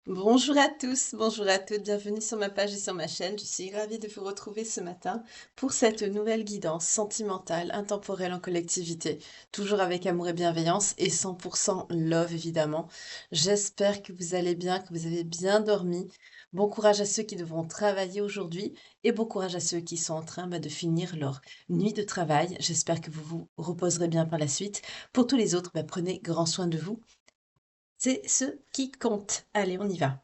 Bonjour à tous, bonjour à toutes, bienvenue sur ma page et sur ma chaîne. Je suis ravie de vous retrouver ce matin pour cette nouvelle guidance sentimentale, intemporelle en collectivité, toujours avec amour et bienveillance et 100% love évidemment. J'espère que vous allez bien, que vous avez bien dormi. Bon courage à ceux qui devront travailler aujourd'hui et bon courage à ceux qui sont en train de finir leur nuit de travail. J'espère que vous vous reposerez bien par la suite. Pour tous les autres, prenez grand soin de vous. C'est ce qui compte. Allez, on y va.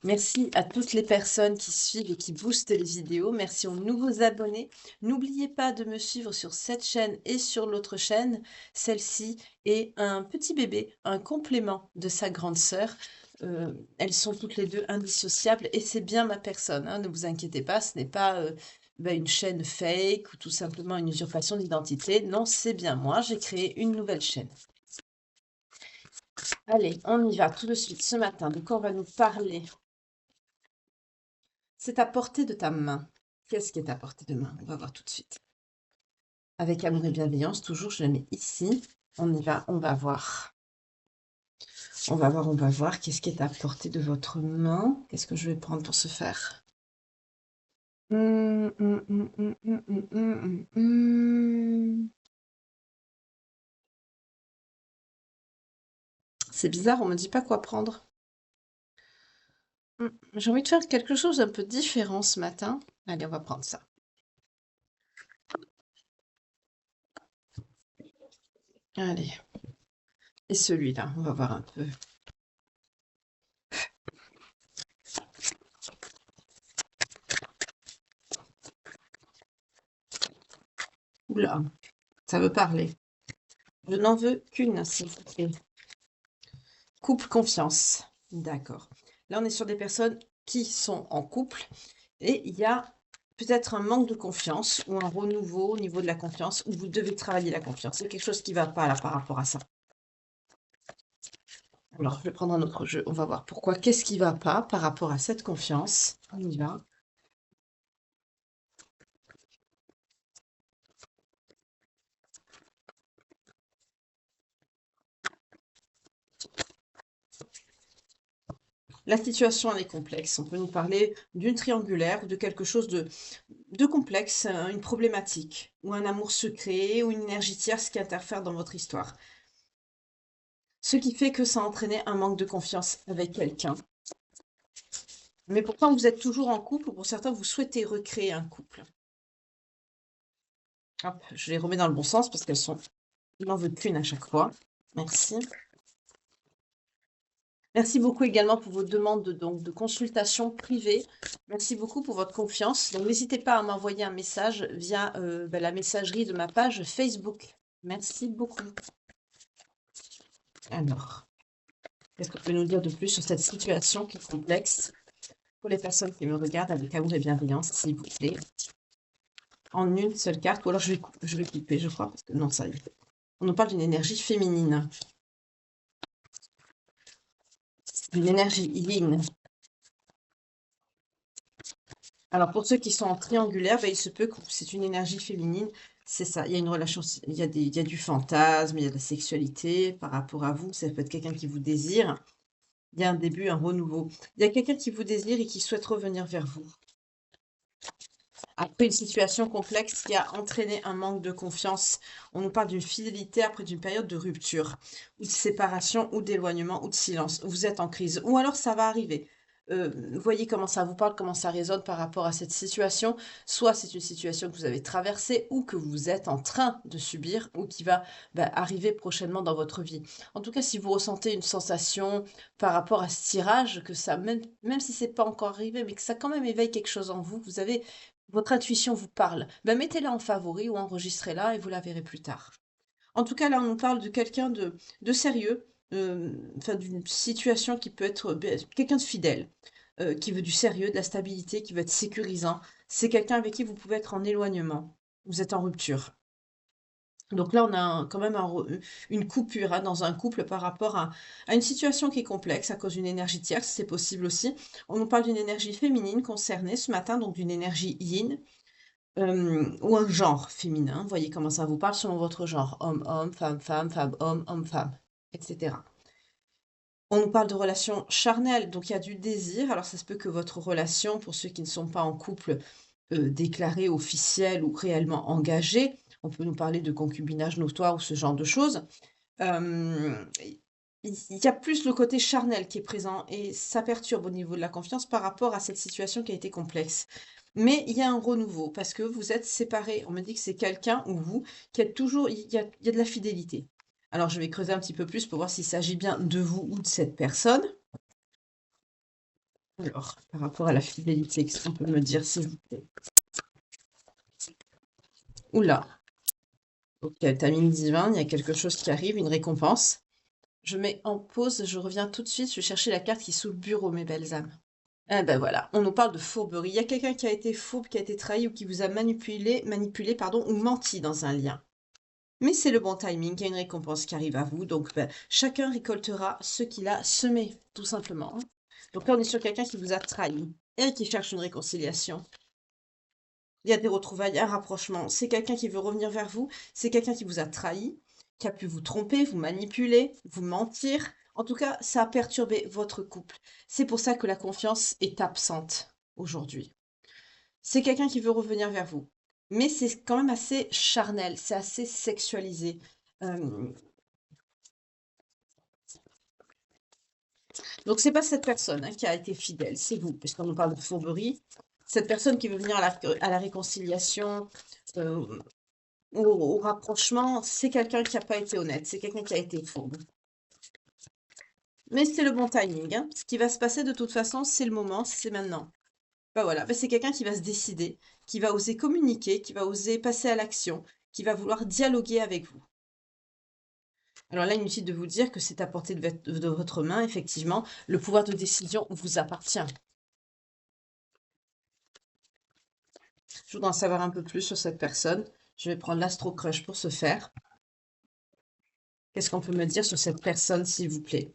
Merci à toutes les personnes qui suivent et qui boostent les vidéos. Merci aux nouveaux abonnés. N'oubliez pas de me suivre sur cette chaîne et sur l'autre chaîne. Celle-ci est un petit bébé, un complément de sa grande sœur. Elles sont toutes les deux indissociables et c'est bien ma personne, hein, ne vous inquiétez pas, ce n'est pas une chaîne fake ou tout simplement une usurpation d'identité. Non, c'est bien moi, j'ai créé une nouvelle chaîne. Allez, on y va tout de suite ce matin. De quoi on va nous parler? C'est à portée de ta main. Qu'est-ce qui est à portée de main? On va voir tout de suite. Avec amour et bienveillance, toujours, je le mets ici. On y va, on va voir. On va voir, on va voir. Qu'est-ce qui est à portée de votre main? Qu'est-ce que je vais prendre pour ce faire? Hum, hum, hum, hum, hum, hum, hum, hum. C'est bizarre, on me dit pas quoi prendre. J'ai envie de faire quelque chose d'un peu différent ce matin. Allez, on va prendre ça. Allez. Et celui-là, on va voir un peu. Oula, ça veut parler. Je n'en veux qu'une, s'il vous plaît. Couple confiance. D'accord. Là, on est sur des personnes qui sont en couple et il y a peut-être un manque de confiance ou un renouveau au niveau de la confiance où vous devez travailler la confiance. C'est quelque chose qui ne va pas là par rapport à ça. Alors, je vais prendre un autre jeu. On va voir pourquoi. Qu'est-ce qui ne va pas par rapport à cette confiance? On y va. La situation, elle est complexe. On peut nous parler d'une triangulaire ou de quelque chose de complexe, une problématique, ou un amour secret, ou une énergie tierce qui interfère dans votre histoire. Ce qui fait que ça a entraîné un manque de confiance avec quelqu'un. Mais pourtant, vous êtes toujours en couple, ou pour certains, vous souhaitez recréer un couple. Hop, je les remets dans le bon sens parce qu'elles sont... Il n'en veut qu'une à chaque fois. Merci. Merci beaucoup également pour vos demandes de consultation privée. Merci beaucoup pour votre confiance. Donc, n'hésitez pas à m'envoyer un message via la messagerie de ma page Facebook. Merci beaucoup. Alors, qu'est-ce qu'on peut nous dire de plus sur cette situation qui est complexe pour les personnes qui me regardent avec amour et bienveillance, s'il vous plaît? En une seule carte, ou alors je vais couper, je crois, parce que non, ça y est. On nous parle d'une énergie féminine, d'une énergie yin. Alors, pour ceux qui sont en triangulaire, il se peut que c'est une énergie féminine. C'est ça, il y a une relation, il y a du fantasme, il y a de la sexualité par rapport à vous. Ça peut être quelqu'un qui vous désire. Il y a un début, un renouveau. Il y a quelqu'un qui vous désire et qui souhaite revenir vers vous. Après une situation complexe qui a entraîné un manque de confiance, on nous parle d'une fidélité après d'une période de rupture, ou de séparation, ou d'éloignement, ou de silence. Vous êtes en crise, ou alors ça va arriver. Vous voyez comment ça vous parle, comment ça résonne par rapport à cette situation. Soit c'est une situation que vous avez traversée, ou que vous êtes en train de subir, ou qui va arriver prochainement dans votre vie. En tout cas, si vous ressentez une sensation par rapport à ce tirage, que ça, même si c'est pas encore arrivé, mais que ça quand même éveille quelque chose en vous, vous avez votre intuition vous parle, mettez-la en favori ou enregistrez-la et vous la verrez plus tard. En tout cas, là, on nous parle de quelqu'un de sérieux, d'une situation qui peut être quelqu'un de fidèle, qui veut du sérieux, de la stabilité, qui veut être sécurisant. C'est quelqu'un avec qui vous pouvez être en éloignement. Vous êtes en rupture. Donc là, on a quand même une coupure, hein, dans un couple par rapport à une situation qui est complexe à cause d'une énergie tierce, c'est possible aussi. On nous parle d'une énergie féminine concernée ce matin, donc d'une énergie yin, ou un genre féminin. Voyez comment ça vous parle selon votre genre. Homme, homme, femme, femme, femme, homme, homme, femme, etc. On nous parle de relations charnelles, donc il y a du désir. Alors ça se peut que votre relation, pour ceux qui ne sont pas en couple déclaré, officiel ou réellement engagé, on peut nous parler de concubinage notoire ou ce genre de choses. Il y a plus le côté charnel qui est présent et ça perturbe au niveau de la confiance par rapport à cette situation qui a été complexe. Mais il y a un renouveau parce que vous êtes séparés. On me dit que c'est quelqu'un ou vous qui êtes toujours, il y a de la fidélité. Alors je vais creuser un petit peu plus pour voir s'il s'agit bien de vous ou de cette personne. Alors, par rapport à la fidélité, qu'est-ce qu'on peut me dire, s'il vous plaît? Oula, ok, timing divin, il y a quelque chose qui arrive, une récompense. Je mets en pause, je reviens tout de suite, je vais chercher la carte qui est sous le bureau, mes belles âmes. Eh ben voilà, on nous parle de fourberie. Il y a quelqu'un qui a été fourbe, qui a été trahi ou qui vous a manipulé, pardon, ou menti dans un lien. Mais c'est le bon timing, il y a une récompense qui arrive à vous, donc ben, chacun récoltera ce qu'il a semé, tout simplement. Donc là, on est sur quelqu'un qui vous a trahi et qui cherche une réconciliation. Il y a des retrouvailles, un rapprochement. C'est quelqu'un qui veut revenir vers vous, c'est quelqu'un qui vous a trahi, qui a pu vous tromper, vous manipuler, vous mentir. En tout cas, ça a perturbé votre couple. C'est pour ça que la confiance est absente aujourd'hui. C'est quelqu'un qui veut revenir vers vous. Mais c'est quand même assez charnel, c'est assez sexualisé. Euh, donc c'est pas cette personne qui a été fidèle, c'est vous, puisqu'on nous parle de fourberie. Cette personne qui veut venir à la réconciliation, euh, au rapprochement, c'est quelqu'un qui n'a pas été honnête, c'est quelqu'un qui a été fourbe. Mais c'est le bon timing, hein. Ce qui va se passer de toute façon, c'est le moment, c'est maintenant. Bah voilà, bah c'est quelqu'un qui va se décider, qui va oser communiquer, qui va oser passer à l'action, qui va vouloir dialoguer avec vous. Alors là, inutile de vous dire que c'est à portée de votre main, effectivement, le pouvoir de décision vous appartient. Je voudrais en savoir un peu plus sur cette personne. Je vais prendre l'Astro Crush pour ce faire. Qu'est-ce qu'on peut me dire sur cette personne, s'il vous plaît?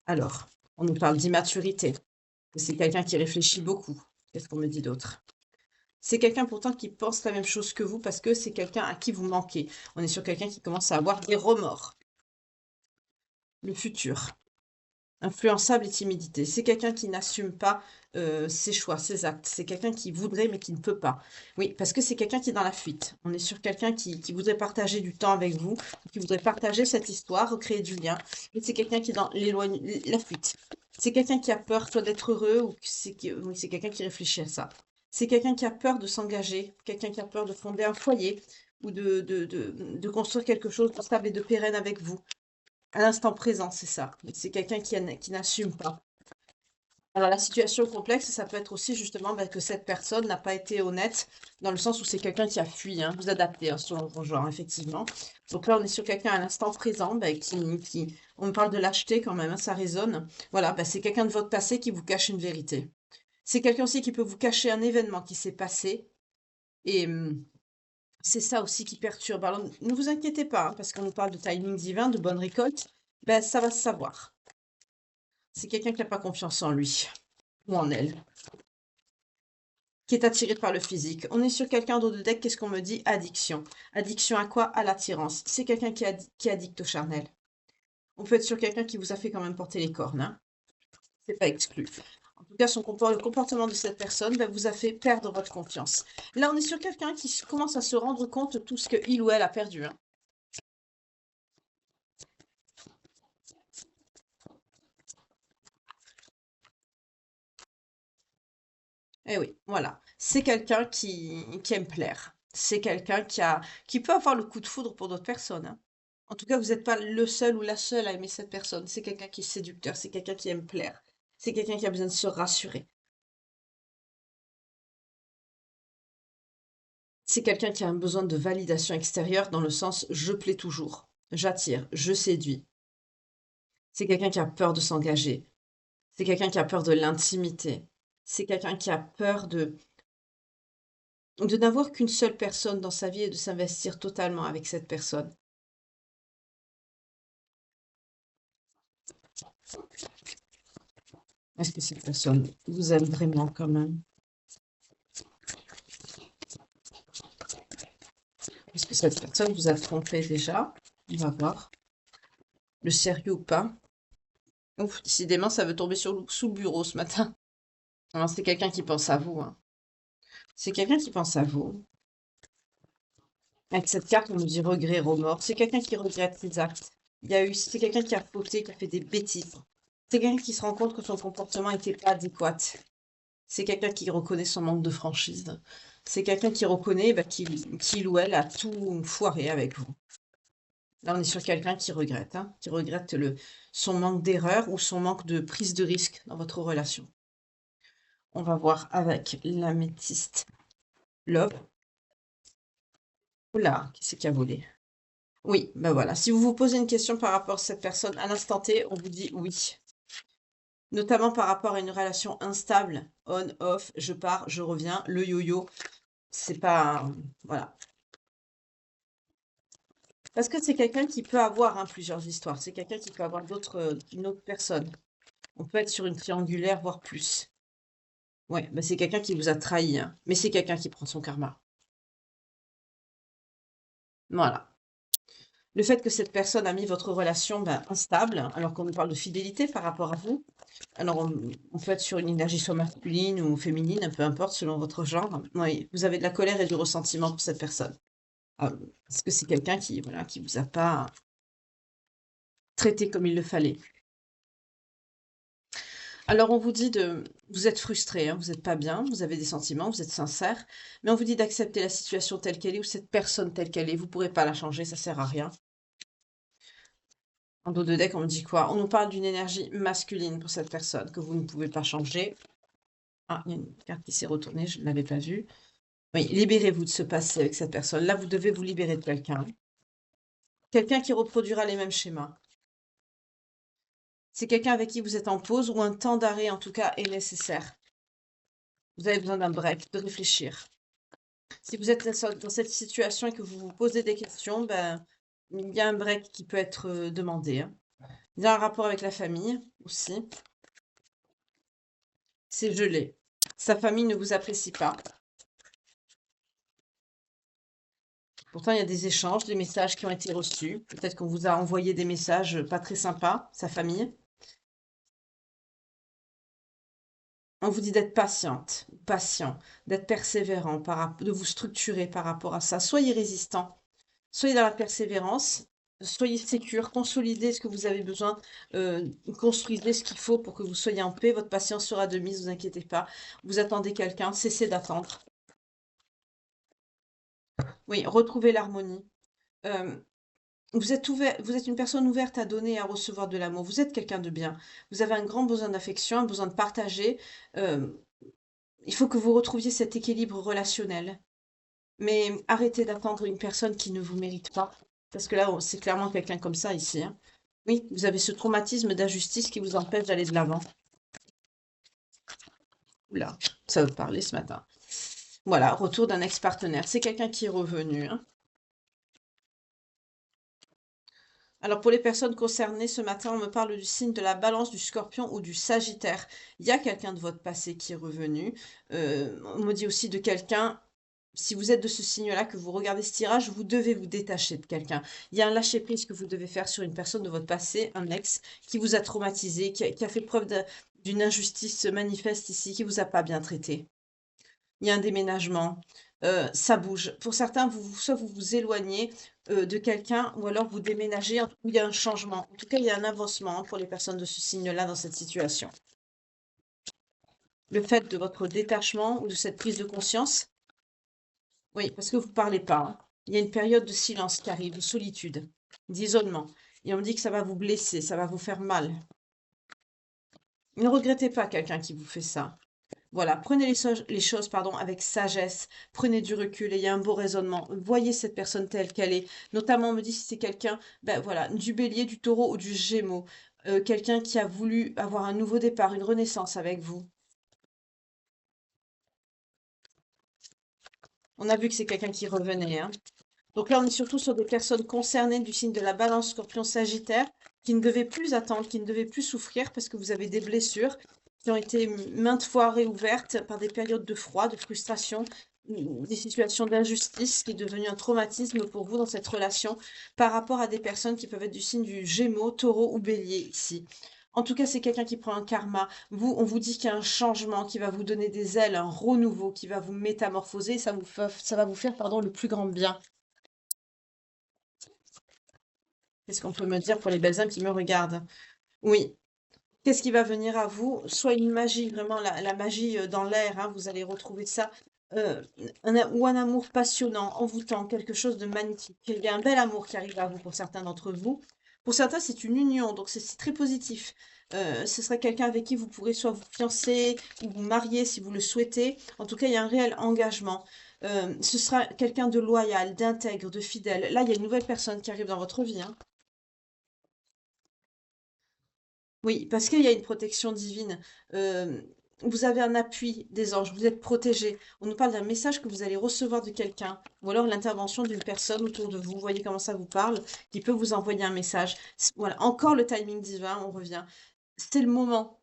Alors, on nous parle d'immaturité. C'est quelqu'un qui réfléchit beaucoup. Qu'est-ce qu'on me dit d'autre? C'est quelqu'un pourtant qui pense la même chose que vous parce que c'est quelqu'un à qui vous manquez. On est sur quelqu'un qui commence à avoir des remords. Le futur. Influençable et timidité. C'est quelqu'un qui n'assume pas ses choix, ses actes. C'est quelqu'un qui voudrait mais qui ne peut pas. Oui, parce que c'est quelqu'un qui est dans la fuite. On est sur quelqu'un qui voudrait partager du temps avec vous, qui voudrait partager cette histoire, recréer du lien. Mais c'est quelqu'un qui est dans la fuite. C'est quelqu'un qui a peur, soit d'être heureux, ou oui, c'est quelqu'un qui réfléchit à ça. C'est quelqu'un qui a peur de s'engager, quelqu'un qui a peur de fonder un foyer ou de construire quelque chose de stable et de pérenne avec vous. À l'instant présent, c'est ça. C'est quelqu'un qui n'assume pas. Alors la situation complexe, ça peut être aussi justement que cette personne n'a pas été honnête, dans le sens où c'est quelqu'un qui a fui, hein, vous adaptez selon vos genres, effectivement. Donc là, on est sur quelqu'un à l'instant présent, on me parle de lâcheté quand même, hein, ça résonne. Voilà, c'est quelqu'un de votre passé qui vous cache une vérité. C'est quelqu'un aussi qui peut vous cacher un événement qui s'est passé, et c'est ça aussi qui perturbe. Alors ne vous inquiétez pas, hein, parce qu'on nous parle de timing divin, de bonne récolte, ça va se savoir. C'est quelqu'un qui n'a pas confiance en lui ou en elle, qui est attiré par le physique. On est sur quelqu'un d'autre de deck, qu'est-ce qu'on me dit? Addiction. Addiction à quoi? À l'attirance. C'est quelqu'un qui est addict au charnel. On peut être sur quelqu'un qui vous a fait quand même porter les cornes, hein. C'est pas exclu. En tout cas, le comportement de cette personne vous a fait perdre votre confiance. Là, on est sur quelqu'un qui commence à se rendre compte de tout ce qu'il ou elle a perdu, hein. Eh oui, voilà. C'est quelqu'un qui aime plaire. C'est quelqu'un qui peut avoir le coup de foudre pour d'autres personnes, hein. En tout cas, vous n'êtes pas le seul ou la seule à aimer cette personne. C'est quelqu'un qui est séducteur, c'est quelqu'un qui aime plaire. C'est quelqu'un qui a besoin de se rassurer. C'est quelqu'un qui a un besoin de validation extérieure dans le sens je plais toujours, j'attire, je séduis. C'est quelqu'un qui a peur de s'engager. C'est quelqu'un qui a peur de l'intimité. C'est quelqu'un qui a peur de n'avoir qu'une seule personne dans sa vie et de s'investir totalement avec cette personne. Est-ce que cette personne vous aime vraiment quand même? Est-ce que cette personne vous a trompé déjà? On va voir. Le sérieux ou pas? Ouf, décidément, ça veut tomber sous le bureau ce matin. Alors, c'est quelqu'un qui pense à vous, hein. C'est quelqu'un qui pense à vous. Avec cette carte, on nous dit regret, remords. C'est quelqu'un qui regrette ses actes. C'est quelqu'un qui a fauté, qui a fait des bêtises. C'est quelqu'un qui se rend compte que son comportement n'était pas adéquat. C'est quelqu'un qui reconnaît son manque de franchise. C'est quelqu'un qui reconnaît qu'il ou elle a tout foiré avec vous. Là, on est sur quelqu'un qui regrette, hein, qui regrette son manque d'erreur ou son manque de prise de risque dans votre relation. On va voir avec l'améthyste love. Oula, qui c'est qui a volé? Oui, ben voilà. Si vous vous posez une question par rapport à cette personne, à l'instant T, on vous dit oui. Notamment par rapport à une relation instable, on, off, je pars, je reviens, le yo-yo, c'est pas... Voilà. Parce que c'est quelqu'un qui peut avoir hein, plusieurs histoires. C'est quelqu'un qui peut avoir une autre personne. On peut être sur une triangulaire, voire plus. Ouais, bah c'est quelqu'un qui vous a trahi, hein. Mais c'est quelqu'un qui prend son karma. Voilà. Le fait que cette personne a mis votre relation instable, alors qu'on nous parle de fidélité par rapport à vous. Alors, on peut être sur une énergie soit masculine ou féminine, peu importe, selon votre genre. Oui, vous avez de la colère et du ressentiment pour cette personne. Ah, parce que c'est quelqu'un qui, voilà, qui vous a pas traité comme il le fallait. Alors, on vous dit vous êtes frustré, hein, vous n'êtes pas bien, vous avez des sentiments, vous êtes sincère, mais on vous dit d'accepter la situation telle qu'elle est ou cette personne telle qu'elle est. Vous ne pourrez pas la changer, ça sert à rien. En dos de deck, on me dit quoi? On nous parle d'une énergie masculine pour cette personne que vous ne pouvez pas changer. Ah, il y a une carte qui s'est retournée, je ne l'avais pas vue. Oui, libérez-vous de ce passé avec cette personne. Là, vous devez vous libérer de quelqu'un. Quelqu'un qui reproduira les mêmes schémas. C'est quelqu'un avec qui vous êtes en pause ou un temps d'arrêt, en tout cas, est nécessaire. Vous avez besoin d'un break, de réfléchir. Si vous êtes dans cette situation et que vous vous posez des questions, il y a un break qui peut être demandé, hein. Il y a un rapport avec la famille aussi. C'est gelé. Sa famille ne vous apprécie pas. Pourtant, il y a des échanges, des messages qui ont été reçus. Peut-être qu'on vous a envoyé des messages pas très sympas, sa famille. On vous dit d'être patiente, patient, d'être persévérant, de vous structurer par rapport à ça. Soyez résistant, soyez dans la persévérance, soyez sécure, consolidez ce que vous avez besoin, construisez ce qu'il faut pour que vous soyez en paix. Votre patience sera de mise, ne vous inquiétez pas. Vous attendez quelqu'un, cessez d'attendre. Oui, retrouvez l'harmonie. Euh, vous êtes une personne ouverte à donner et à recevoir de l'amour. Vous êtes quelqu'un de bien. Vous avez un grand besoin d'affection, un besoin de partager. Euh, il faut que vous retrouviez cet équilibre relationnel. Mais arrêtez d'attendre une personne qui ne vous mérite pas. Parce que là, c'est clairement quelqu'un comme ça ici, hein. Oui, vous avez ce traumatisme d'injustice qui vous empêche d'aller de l'avant. Oula, ça veut parler ce matin. Voilà, retour d'un ex-partenaire. C'est quelqu'un qui est revenu, hein. Alors pour les personnes concernées, ce matin, on me parle du signe de la balance, du scorpion ou du sagittaire. Il y a quelqu'un de votre passé qui est revenu. On me dit aussi de quelqu'un, si vous êtes de ce signe-là, que vous regardez ce tirage, vous devez vous détacher de quelqu'un. Il y a un lâcher-prise que vous devez faire sur une personne de votre passé, un ex, qui vous a traumatisé, qui a fait preuve d'une injustice manifeste ici, qui vous a pas bien traité. Il y a un déménagement, ça bouge. Pour certains, soit vous vous éloignez de quelqu'un, ou alors vous déménagez, ou il y a un changement. En tout cas, il y a un avancement hein, pour les personnes de ce signe-là dans cette situation. Le fait de votre détachement ou de cette prise de conscience, oui, parce que vous ne parlez pas, hein. Il y a une période de silence qui arrive, de solitude, d'isolement. Et on me dit que ça va vous blesser, ça va vous faire mal. Ne regrettez pas quelqu'un qui vous fait ça. Voilà, prenez les choses avec sagesse, prenez du recul, ayez un beau raisonnement, voyez cette personne telle qu'elle est. Notamment, on me dit si c'est quelqu'un, voilà, du bélier, du taureau ou du gémeaux, quelqu'un qui a voulu avoir un nouveau départ, une renaissance avec vous. On a vu que c'est quelqu'un qui revenait, hein. Donc là, on est surtout sur des personnes concernées du signe de la balance scorpion sagittaire, qui ne devaient plus attendre, qui ne devaient plus souffrir parce que vous avez des blessures qui ont été maintes fois réouvertes par des périodes de froid, de frustration, des situations d'injustice qui est devenu un traumatisme pour vous dans cette relation par rapport à des personnes qui peuvent être du signe du Gémeaux, Taureau ou Bélier ici. En tout cas, c'est quelqu'un qui prend un karma. Vous, on vous dit qu'il y a un changement qui va vous donner des ailes, un renouveau qui va vous métamorphoser. Ça va vous faire, pardon, le plus grand bien. Qu'est-ce qu'on peut me dire pour les belles âmes qui me regardent? Oui. Qu'est-ce qui va venir à vous? Soit une magie, vraiment la magie dans l'air, hein, vous allez retrouver ça. euh, ou un amour passionnant, envoûtant, quelque chose de magnifique. Il y a un bel amour qui arrive à vous pour certains d'entre vous. Pour certains, c'est une union, donc c'est très positif. Ce sera quelqu'un avec qui vous pourrez soit vous fiancer ou vous marier si vous le souhaitez. En tout cas, il y a un réel engagement. Ce sera quelqu'un de loyal, d'intègre, de fidèle. Là, il y a une nouvelle personne qui arrive dans votre vie, hein. Oui, parce qu'il y a une protection divine. Euh, Vous avez un appui des anges, vous êtes protégé. On nous parle d'un message que vous allez recevoir de quelqu'un, ou alors l'intervention d'une personne autour de vous. Vous voyez comment ça vous parle, qui peut vous envoyer un message. Voilà, encore le timing divin, on revient. C'est le moment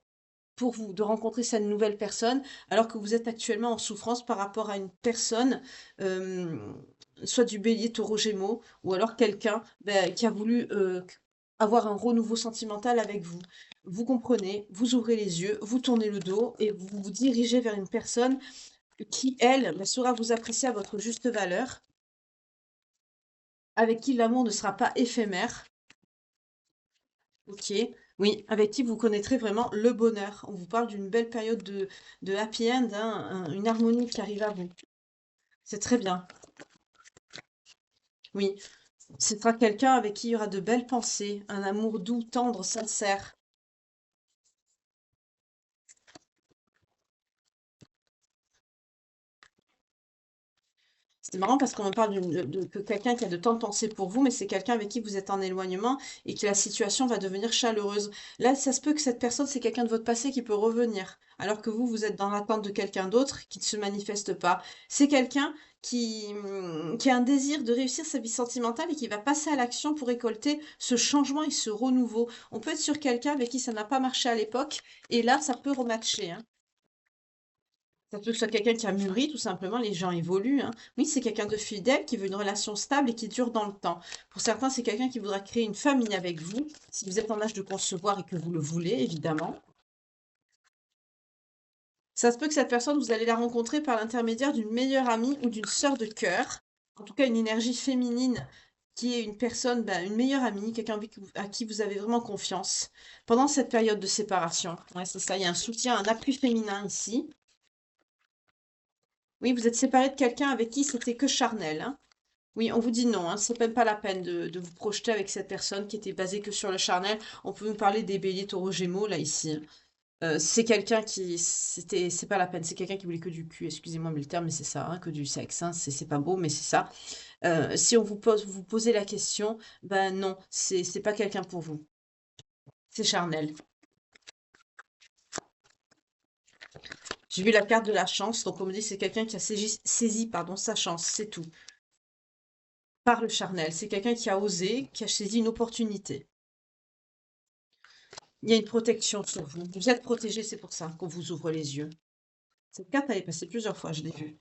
pour vous de rencontrer cette nouvelle personne, alors que vous êtes actuellement en souffrance par rapport à une personne, euh, soit du bélier, taureau, gémeaux, ou alors quelqu'un ben, qui a voulu avoir un renouveau sentimental avec vous. Vous comprenez, vous ouvrez les yeux, vous tournez le dos et vous vous dirigez vers une personne qui, elle, ben, saura vous apprécier à votre juste valeur, avec qui l'amour ne sera pas éphémère. Ok, oui, avec qui vous connaîtrez vraiment le bonheur. On vous parle d'une belle période de happy end, hein, une harmonie qui arrive à vous. C'est très bien. Oui, ce sera quelqu'un avec qui il y aura de belles pensées, un amour doux, tendre, sincère. C'est marrant parce qu'on me parle que quelqu'un qui a de tant de pensées pour vous, mais c'est quelqu'un avec qui vous êtes en éloignement et que la situation va devenir chaleureuse. Là, ça se peut que cette personne, c'est quelqu'un de votre passé qui peut revenir, alors que vous êtes dans l'attente de quelqu'un d'autre qui ne se manifeste pas. C'est quelqu'un qui a un désir de réussir sa vie sentimentale et qui va passer à l'action pour récolter ce changement et ce renouveau. On peut être sur quelqu'un avec qui ça n'a pas marché à l'époque, et là, ça peut rematcher, hein. Ça peut que ce soit quelqu'un qui a mûri, tout simplement, les gens évoluent, hein. Oui, c'est quelqu'un de fidèle qui veut une relation stable et qui dure dans le temps. Pour certains, c'est quelqu'un qui voudra créer une famille avec vous, si vous êtes en âge de concevoir et que vous le voulez, évidemment. Ça se peut que cette personne, vous allez la rencontrer par l'intermédiaire d'une meilleure amie ou d'une sœur de cœur. En tout cas, une énergie féminine qui est une personne, ben, une meilleure amie, quelqu'un à qui vous avez vraiment confiance pendant cette période de séparation. Ouais, c'est ça, il y a un soutien, un appui féminin ici. Oui, vous êtes séparé de quelqu'un avec qui c'était que charnel, hein. Oui, on vous dit non, hein, c'est même pas la peine de vous projeter avec cette personne qui était basée que sur le charnel. On peut vous parler des béliers, taureaux, gémeaux, là, ici, hein. C'est quelqu'un c'est pas la peine, c'est quelqu'un qui voulait que du cul, excusez-moi, mais le terme, mais c'est ça, hein, que du sexe, hein, c'est pas beau, mais c'est ça. Si on vous posez la question, ben non, c'est pas quelqu'un pour vous. C'est charnel. J'ai vu la carte de la chance, donc on me dit que c'est quelqu'un qui a saisi, pardon, sa chance, c'est tout. Par le charnel, c'est quelqu'un qui a osé, qui a saisi une opportunité. Il y a une protection sur vous. Vous êtes protégé, c'est pour ça qu'on vous ouvre les yeux. Cette carte, elle est passée plusieurs fois, je l'ai vue.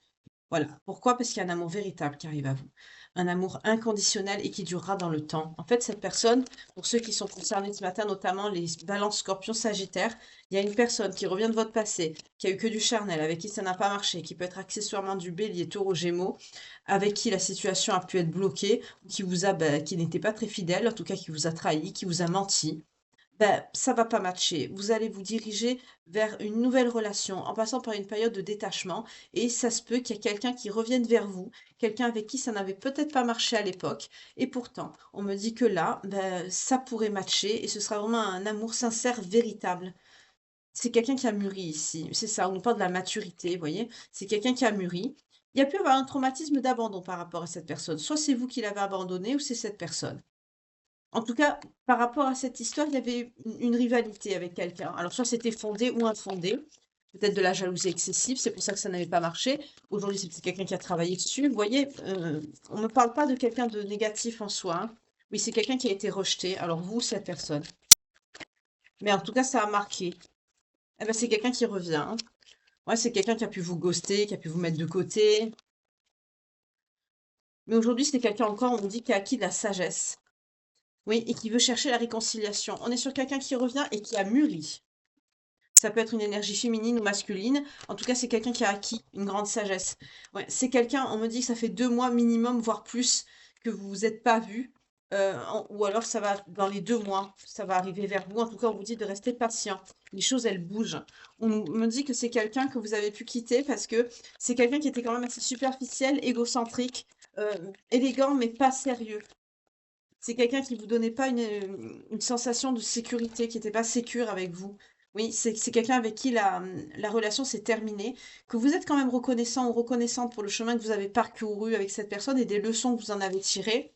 Voilà. Pourquoi? Parce qu'il y a un amour véritable qui arrive à vous. Un amour inconditionnel et qui durera dans le temps. En fait, cette personne, pour ceux qui sont concernés ce matin, notamment les balances, scorpions, sagittaires, il y a une personne qui revient de votre passé, qui a eu que du charnel, avec qui ça n'a pas marché, qui peut être accessoirement du bélier, taureau, gémeaux, avec qui la situation a pu être bloquée, ou qui vous a, ben, qui n'était pas très fidèle, en tout cas qui vous a trahi, qui vous a menti. Ben, ça va pas matcher. Vous allez vous diriger vers une nouvelle relation en passant par une période de détachement et ça se peut qu'il y ait quelqu'un qui revienne vers vous, quelqu'un avec qui ça n'avait peut-être pas marché à l'époque et pourtant, on me dit que là, ben, ça pourrait matcher et ce sera vraiment un amour sincère, véritable. C'est quelqu'un qui a mûri ici. C'est ça, on nous parle de la maturité, vous voyez? C'est quelqu'un qui a mûri. Il y a pu avoir un traumatisme d'abandon par rapport à cette personne. Soit c'est vous qui l'avez abandonné ou c'est cette personne. En tout cas, par rapport à cette histoire, il y avait une rivalité avec quelqu'un. Alors, soit c'était fondé ou infondé, peut-être de la jalousie excessive, c'est pour ça que ça n'avait pas marché. Aujourd'hui, c'est peut-être quelqu'un qui a travaillé dessus. Vous voyez, on ne me parle pas de quelqu'un de négatif en soi, hein. Oui, c'est quelqu'un qui a été rejeté. Alors, vous, cette personne. Mais en tout cas, ça a marqué. Eh ben, c'est quelqu'un qui revient, hein. Ouais, c'est quelqu'un qui a pu vous ghoster, qui a pu vous mettre de côté. Mais aujourd'hui, c'est quelqu'un encore, on me dit, qui a acquis de la sagesse. Oui, et qui veut chercher la réconciliation. On est sur quelqu'un qui revient et qui a mûri. Ça peut être une énergie féminine ou masculine. En tout cas, c'est quelqu'un qui a acquis une grande sagesse. Ouais, c'est quelqu'un, on me dit que ça fait 2 mois minimum, voire plus, que vous vous êtes pas vu. Ou alors ça va dans les 2 mois, ça va arriver vers vous. En tout cas, on vous dit de rester patient. Les choses, elles bougent. Me dit que c'est quelqu'un que vous avez pu quitter parce que c'est quelqu'un qui était quand même assez superficiel, égocentrique, élégant, mais pas sérieux. C'est quelqu'un qui vous donnait pas une sensation de sécurité, qui était pas sécure avec vous. Oui, c'est quelqu'un avec qui la relation s'est terminée, que vous êtes quand même reconnaissant ou reconnaissante pour le chemin que vous avez parcouru avec cette personne et des leçons que vous en avez tirées.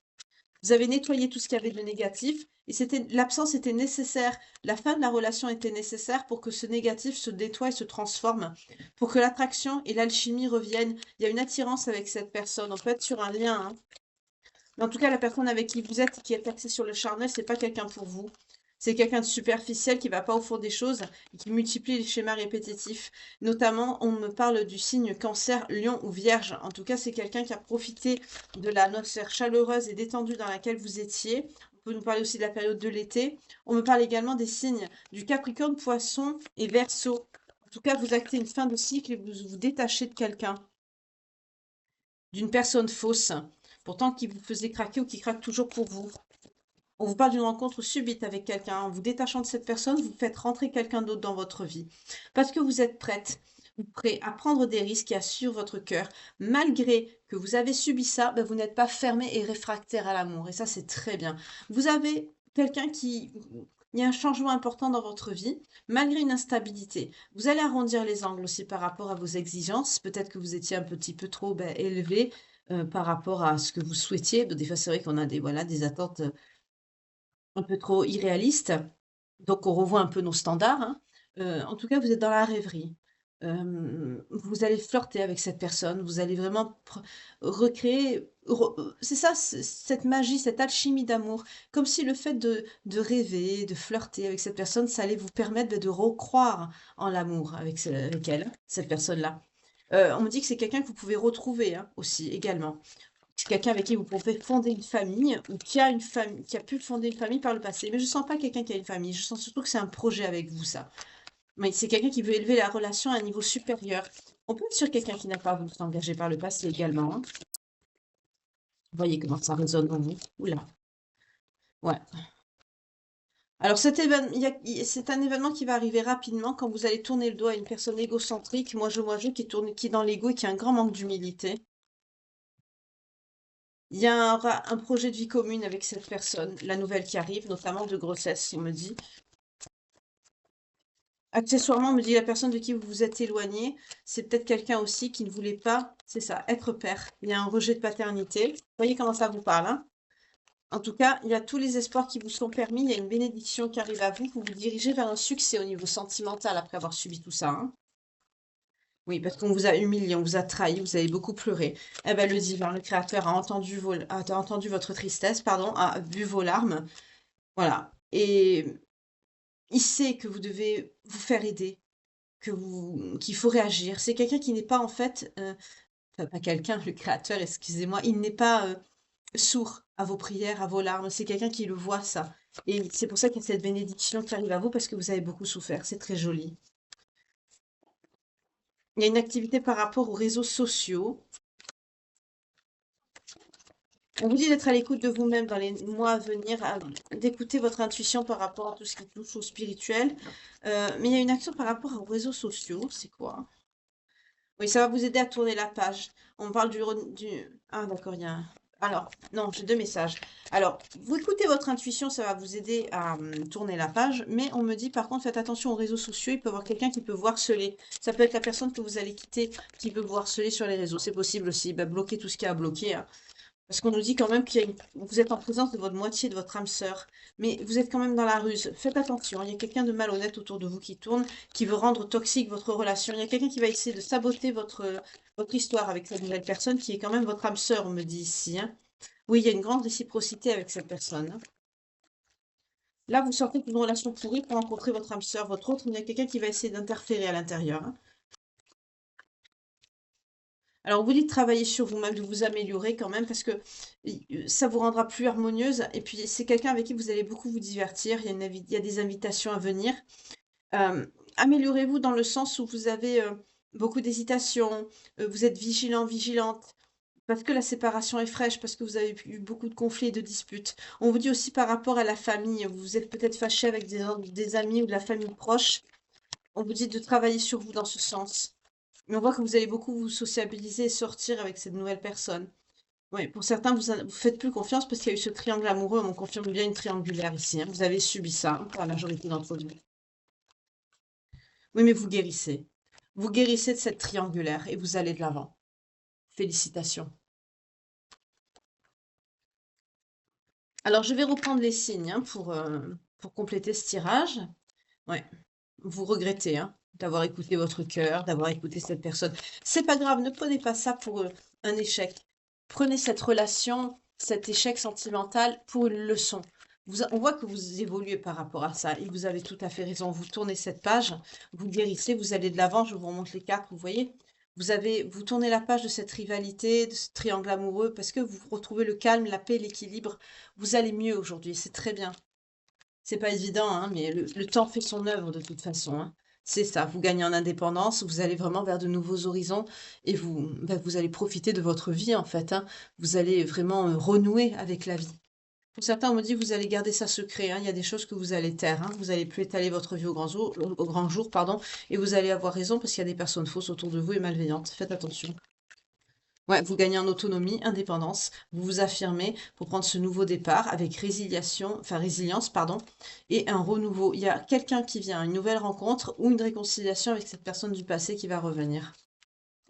Vous avez nettoyé tout ce qu'il y avait de négatif et l'absence était nécessaire. La fin de la relation était nécessaire pour que ce négatif se nettoie et se transforme, pour que l'attraction et l'alchimie reviennent. Il y a une attirance avec cette personne. On peut être sur un lien, hein. Mais en tout cas, la personne avec qui vous êtes, qui est axée sur le charnel, c'est pas quelqu'un pour vous. C'est quelqu'un de superficiel qui va pas au fond des choses et qui multiplie les schémas répétitifs. Notamment, on me parle du signe Cancer, Lion ou Vierge. En tout cas, c'est quelqu'un qui a profité de la atmosphère chaleureuse et détendue dans laquelle vous étiez. On peut nous parler aussi de la période de l'été. On me parle également des signes du Capricorne, Poisson et Verseau. En tout cas, vous actez une fin de cycle et vous vous détachez de quelqu'un, d'une personne fausse, pourtant qui vous faisait craquer ou qui craque toujours pour vous. On vous parle d'une rencontre subite avec quelqu'un. En vous détachant de cette personne, vous faites rentrer quelqu'un d'autre dans votre vie. Parce que vous êtes prête ou prêt à prendre des risques qui assurent votre cœur. Malgré que vous avez subi ça, ben vous n'êtes pas fermé et réfractaire à l'amour. Et ça, c'est très bien. Vous avez quelqu'un qui... Il y a un changement important dans votre vie, malgré une instabilité. Vous allez arrondir les angles aussi par rapport à vos exigences. Peut-être que vous étiez un petit peu trop élevé par rapport à ce que vous souhaitiez. Des fois, c'est vrai qu'on a des attentes un peu trop irréaliste, donc on revoit un peu nos standards, hein. En tout cas, vous êtes dans la rêverie. Vous allez flirter avec cette personne, vous allez vraiment recréer, c'est ça, cette magie, cette alchimie d'amour, comme si le fait de rêver, de flirter avec cette personne, ça allait vous permettre de recroire en l'amour avec elle, cette personne-là. On me dit que c'est quelqu'un que vous pouvez retrouver, hein, aussi, également. C'est quelqu'un avec qui vous pouvez fonder une famille ou qui a une famille, qui a pu fonder une famille par le passé. Mais je sens pas quelqu'un qui a une famille. Je sens surtout que c'est un projet avec vous, ça. Mais c'est quelqu'un qui veut élever la relation à un niveau supérieur. On peut être sur quelqu'un qui n'a pas voulu s'engager par le passé également, hein. Vous voyez comment ça résonne en vous. Oula. Ouais. Alors cet événement, c'est un événement qui va arriver rapidement quand vous allez tourner le doigt à une personne égocentrique, moi je, qui est dans l'ego et qui a un grand manque d'humilité. Il y aura un projet de vie commune avec cette personne, la nouvelle qui arrive, notamment de grossesse, on me dit. Accessoirement, on me dit la personne de qui vous vous êtes éloigné, c'est peut-être quelqu'un aussi qui ne voulait pas, c'est ça, être père. Il y a un rejet de paternité. Vous voyez comment ça vous parle, hein? En tout cas, il y a tous les espoirs qui vous sont permis, il y a une bénédiction qui arrive à vous, vous vous dirigez vers un succès au niveau sentimental après avoir subi tout ça, hein. Oui, parce qu'on vous a humilié, on vous a trahi, vous avez beaucoup pleuré. Eh ben, le divin, le créateur, a entendu votre tristesse, pardon, a vu vos larmes. Voilà. Et il sait que vous devez vous faire aider, qu'il faut réagir. C'est quelqu'un qui n'est pas, en fait, enfin, pas quelqu'un, le créateur, excusez-moi, il n'est pas sourd à vos prières, à vos larmes. C'est quelqu'un qui le voit, ça. Et c'est pour ça qu'il y a cette bénédiction qui arrive à vous, parce que vous avez beaucoup souffert. C'est très joli. Il y a une activité par rapport aux réseaux sociaux. On vous dit d'être à l'écoute de vous-même dans les mois à venir, d'écouter votre intuition par rapport à tout ce qui touche au spirituel. Mais il y a une action par rapport aux réseaux sociaux. C'est quoi? Oui, ça va vous aider à tourner la page. On parle Ah, d'accord, il y a Alors, non, j'ai deux messages. Alors, vous écoutez votre intuition, ça va vous aider à tourner la page. Mais on me dit, par contre, faites attention aux réseaux sociaux. Il peut y avoir quelqu'un qui peut vous harceler. Ça peut être la personne que vous allez quitter qui peut vous harceler sur les réseaux. C'est possible aussi. Bah, bloquez tout ce qu'il y a à bloquer, hein. Parce qu'on nous dit quand même vous êtes en présence de votre moitié, de votre âme sœur, mais vous êtes quand même dans la ruse. Faites attention, il y a quelqu'un de malhonnête autour de vous qui tourne, qui veut rendre toxique votre relation. Il y a quelqu'un qui va essayer de saboter votre histoire avec cette nouvelle personne qui est quand même votre âme sœur, on me dit ici, hein. Oui, il y a une grande réciprocité avec cette personne, hein. Là, vous sortez d'une relation pourrie pour rencontrer votre âme sœur, votre autre, mais il y a quelqu'un qui va essayer d'interférer à l'intérieur, hein. Alors, on vous dit de travailler sur vous-même, de vous améliorer quand même, parce que ça vous rendra plus harmonieuse. Et puis, c'est quelqu'un avec qui vous allez beaucoup vous divertir. Il y a des invitations à venir. Améliorez-vous dans le sens où vous avez beaucoup d'hésitation, vous êtes vigilant, vigilante, parce que la séparation est fraîche, parce que vous avez eu beaucoup de conflits et de disputes. On vous dit aussi par rapport à la famille, vous êtes peut-être fâché avec des amis ou de la famille proche. On vous dit de travailler sur vous dans ce sens. Mais on voit que vous allez beaucoup vous sociabiliser et sortir avec cette nouvelle personne. Oui, pour certains, vous faites plus confiance parce qu'il y a eu ce triangle amoureux. On confirme bien une triangulaire ici, hein. Vous avez subi ça, hein, pour la majorité d'entre vous. Oui, mais vous guérissez. Vous guérissez de cette triangulaire et vous allez de l'avant. Félicitations. Alors, je vais reprendre les signes, hein, pour compléter ce tirage. Ouais, vous regrettez, hein, d'avoir écouté votre cœur, d'avoir écouté cette personne. C'est pas grave, ne prenez pas ça pour un échec. Prenez cette relation, cet échec sentimental pour une leçon. On voit que vous évoluez par rapport à ça et vous avez tout à fait raison. Vous tournez cette page, vous guérissez, vous allez de l'avant. Je vous remonte les cartes, vous voyez. Vous tournez la page de cette rivalité, de ce triangle amoureux, parce que vous retrouvez le calme, la paix, l'équilibre. Vous allez mieux aujourd'hui, c'est très bien. C'est pas évident, hein, mais le temps fait son œuvre de toute façon, hein. C'est ça, vous gagnez en indépendance, vous allez vraiment vers de nouveaux horizons et vous allez profiter de votre vie en fait, hein. Vous allez vraiment renouer avec la vie. Pour certains, on me dit vous allez garder ça secret, hein. Il y a des choses que vous allez taire, hein. Vous allez plus étaler votre vie au grand jour, pardon, et vous allez avoir raison parce qu'il y a des personnes fausses autour de vous et malveillantes. Faites attention. Ouais, vous gagnez en autonomie, indépendance, vous vous affirmez pour prendre ce nouveau départ avec résilience, pardon, et un renouveau. Il y a quelqu'un qui vient, une nouvelle rencontre ou une réconciliation avec cette personne du passé qui va revenir.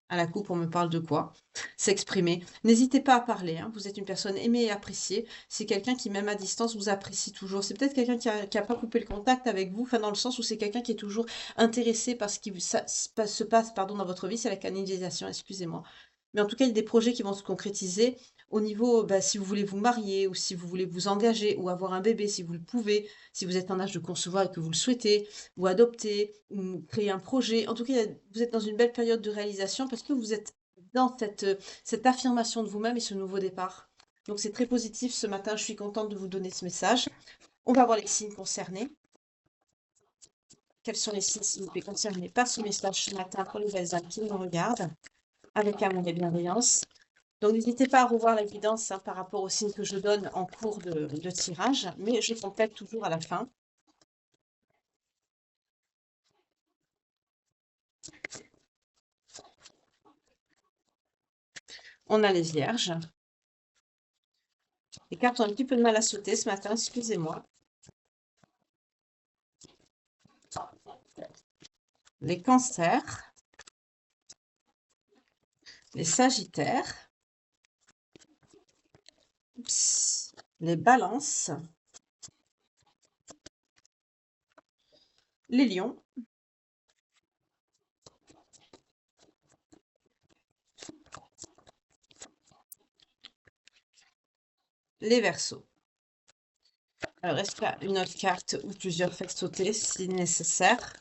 À la coupe, on me parle de quoi? S'exprimer. N'hésitez pas à parler, hein. Vous êtes une personne aimée et appréciée. C'est quelqu'un qui, même à distance, vous apprécie toujours. C'est peut-être quelqu'un qui a pas coupé le contact avec vous, enfin dans le sens où c'est quelqu'un qui est toujours intéressé par ce qui se passe, pardon, dans votre vie. C'est la canalisation, excusez-moi. Mais en tout cas, il y a des projets qui vont se concrétiser au niveau, bah, si vous voulez vous marier ou si vous voulez vous engager ou avoir un bébé, si vous le pouvez, si vous êtes en âge de concevoir et que vous le souhaitez, ou adopter, ou créer un projet. En tout cas, vous êtes dans une belle période de réalisation parce que vous êtes dans cette affirmation de vous-même et ce nouveau départ. Donc c'est très positif ce matin, je suis contente de vous donner ce message. On va voir les signes concernés. Quels sont les signes, s'il vous plaît, concernés par ce message ce matin pour les belles âmes qui nous regardent, avec amour et bienveillance. Donc n'hésitez pas à revoir la guidance, hein, par rapport aux signes que je donne en cours de tirage, mais je complète toujours à la fin. On a les vierges. Les cartes ont un petit peu de mal à sauter ce matin, excusez-moi. Les cancers, les sagittaires, les balances, les lions, les verseaux. Alors, est-ce qu'il y a une autre carte ou plusieurs faites sauter si nécessaire?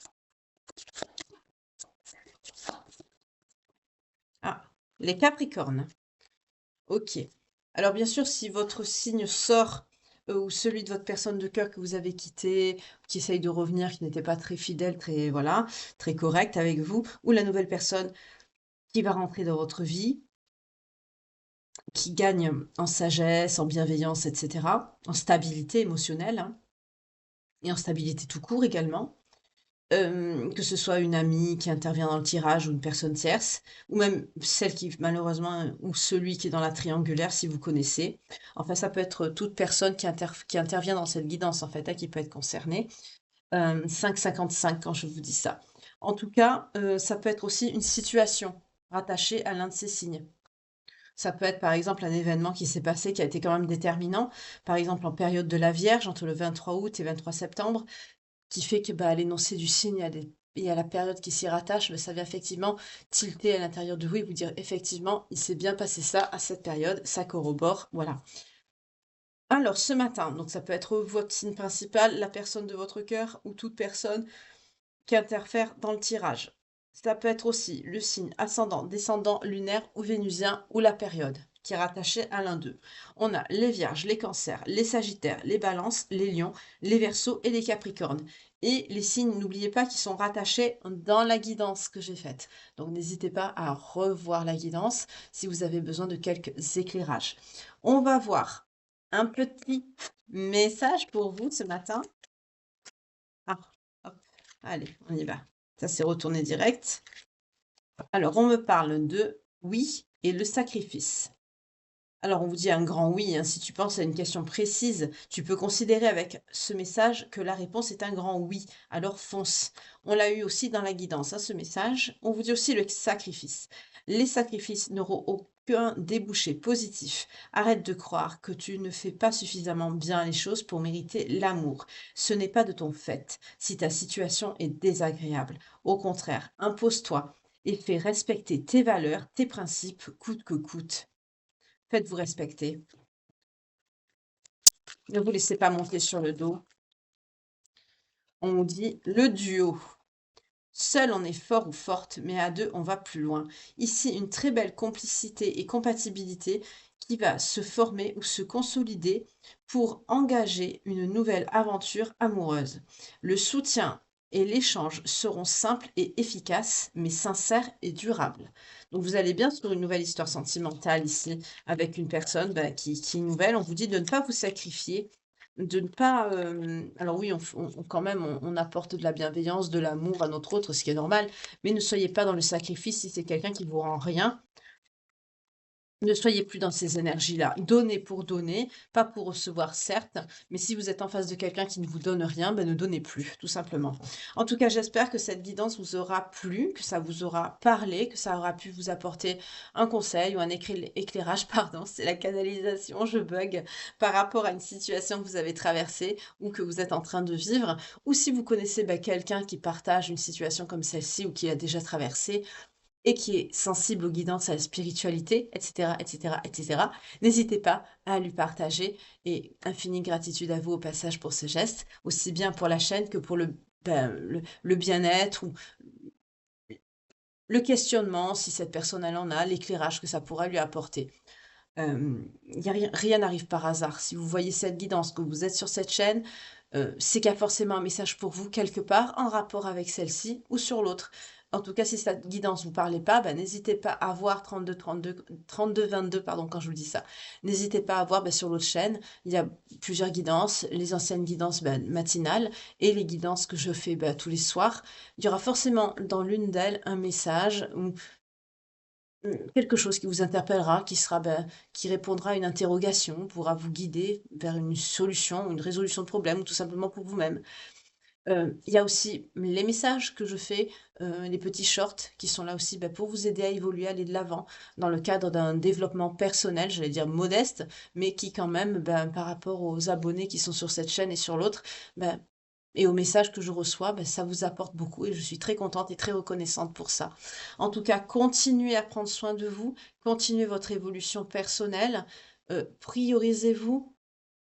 Ah, les capricornes. Ok. Alors, bien sûr, si votre signe sort, ou celui de votre personne de cœur que vous avez quitté, qui essaye de revenir, qui n'était pas très fidèle, très, voilà, très correct avec vous, ou la nouvelle personne qui va rentrer dans votre vie, qui gagne en sagesse, en bienveillance, etc., en stabilité émotionnelle, hein, et en stabilité tout court également. Que ce soit une amie qui intervient dans le tirage ou une personne tierce, ou même celle qui malheureusement, ou celui qui est dans la triangulaire si vous connaissez. Enfin, ça peut être toute personne qui intervient dans cette guidance en fait, hein, qui peut être concernée. 5,55 quand je vous dis ça. En tout cas, ça peut être aussi une situation rattachée à l'un de ces signes. Ça peut être par exemple un événement qui s'est passé qui a été quand même déterminant, par exemple en période de la Vierge, entre le 23 août et 23 septembre, qui fait que bah, l'énoncé du signe et à la période qui s'y rattache, bah, ça vient effectivement tilter à l'intérieur de vous et vous dire effectivement, il s'est bien passé ça à cette période, ça corrobore, voilà. Alors ce matin, donc ça peut être votre signe principal, la personne de votre cœur ou toute personne qui interfère dans le tirage. Ça peut être aussi le signe ascendant, descendant, lunaire ou vénusien ou la période qui est rattachée à l'un d'eux. On a les vierges, les cancers, les sagittaires, les balances, les lions, les verseaux et les capricornes. Et les signes, n'oubliez pas qu'ils sont rattachés dans la guidance que j'ai faite. Donc n'hésitez pas à revoir la guidance si vous avez besoin de quelques éclairages. On va voir un petit message pour vous ce matin. Ah, hop, allez, on y va. Ça s'est retourné direct. Alors, on me parle de oui et le sacrifice. Alors, on vous dit un grand oui, hein. Si tu penses à une question précise, tu peux considérer avec ce message que la réponse est un grand oui. Alors, fonce. On l'a eu aussi dans la guidance, hein, ce message. On vous dit aussi le sacrifice. Les sacrifices n'auront aucun débouché positif. Arrête de croire que tu ne fais pas suffisamment bien les choses pour mériter l'amour. Ce n'est pas de ton fait si ta situation est désagréable. Au contraire, impose-toi et fais respecter tes valeurs, tes principes, coûte que coûte. Faites-vous respecter. Ne vous laissez pas monter sur le dos. On nous dit le duo. Seul on est fort ou forte, mais à deux on va plus loin. Ici, une très belle complicité et compatibilité qui va se former ou se consolider pour engager une nouvelle aventure amoureuse. Le soutien et l'échange seront simples et efficaces, mais sincères et durables. Donc vous allez bien sur une nouvelle histoire sentimentale ici, avec une personne qui est nouvelle. On vous dit de ne pas vous sacrifier, de ne pas, alors oui, quand même, on apporte de la bienveillance, de l'amour à notre autre, ce qui est normal, mais ne soyez pas dans le sacrifice si c'est quelqu'un qui vous rend rien. Ne soyez plus dans ces énergies-là. Donnez pour donner, pas pour recevoir, certes, mais si vous êtes en face de quelqu'un qui ne vous donne rien, ben ne donnez plus, tout simplement. En tout cas, j'espère que cette guidance vous aura plu, que ça vous aura parlé, que ça aura pu vous apporter un conseil ou un éclairage, pardon, c'est la canalisation, je bug, par rapport à une situation que vous avez traversée ou que vous êtes en train de vivre, ou si vous connaissez quelqu'un qui partage une situation comme celle-ci ou qui a déjà traversé, et qui est sensible aux guidances, à la spiritualité, etc., etc., etc., n'hésitez pas à lui partager et infinie gratitude à vous au passage pour ce geste, aussi bien pour la chaîne que pour le bien-être ou le questionnement, si cette personne elle en a, l'éclairage que ça pourra lui apporter. Rien n'arrive par hasard. Si vous voyez cette guidance, que vous êtes sur cette chaîne, c'est qu'il y a forcément un message pour vous quelque part en rapport avec celle-ci ou sur l'autre. En tout cas, si cette guidance vous parlait pas, n'hésitez pas à voir 32 22, pardon, quand je vous dis ça. N'hésitez pas à voir sur l'autre chaîne. Il y a plusieurs guidances, les anciennes guidances matinales et les guidances que je fais tous les soirs. Il y aura forcément dans l'une d'elles un message ou quelque chose qui vous interpellera, qui répondra à une interrogation, pourra vous guider vers une solution, une résolution de problème ou tout simplement pour vous-même. Il y a aussi les messages que je fais, les petits shorts qui sont là aussi, pour vous aider à évoluer, aller de l'avant dans le cadre d'un développement personnel, j'allais dire modeste, mais qui quand même, par rapport aux abonnés qui sont sur cette chaîne et sur l'autre, et aux messages que je reçois, ça vous apporte beaucoup et je suis très contente et très reconnaissante pour ça. En tout cas, continuez à prendre soin de vous, continuez votre évolution personnelle, priorisez-vous,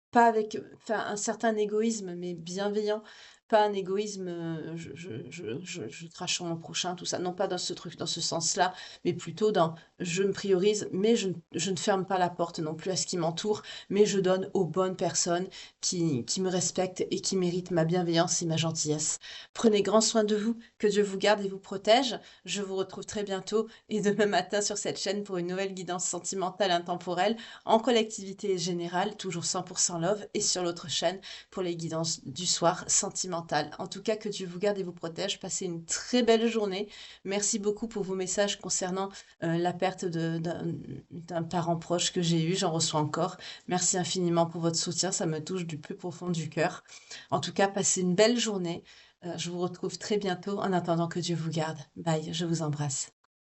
pas avec un certain égoïsme, mais bienveillant. Pas un égoïsme, je crache sur mon prochain, tout ça. Non, pas dans ce truc, dans ce sens-là, mais plutôt dans je me priorise, mais je ne ferme pas la porte non plus à ce qui m'entoure, mais je donne aux bonnes personnes qui me respectent et qui méritent ma bienveillance et ma gentillesse. Prenez grand soin de vous, que Dieu vous garde et vous protège. Je vous retrouve très bientôt et demain matin sur cette chaîne pour une nouvelle guidance sentimentale intemporelle en collectivité générale, toujours 100% love, et sur l'autre chaîne pour les guidances du soir sentimentales. En tout cas, que Dieu vous garde et vous protège. Passez une très belle journée. Merci beaucoup pour vos messages concernant la perte d'un parent proche que j'ai eu. J'en reçois encore. Merci infiniment pour votre soutien. Ça me touche du plus profond du cœur. En tout cas, passez une belle journée. Je vous retrouve très bientôt. En attendant, que Dieu vous garde. Bye, je vous embrasse.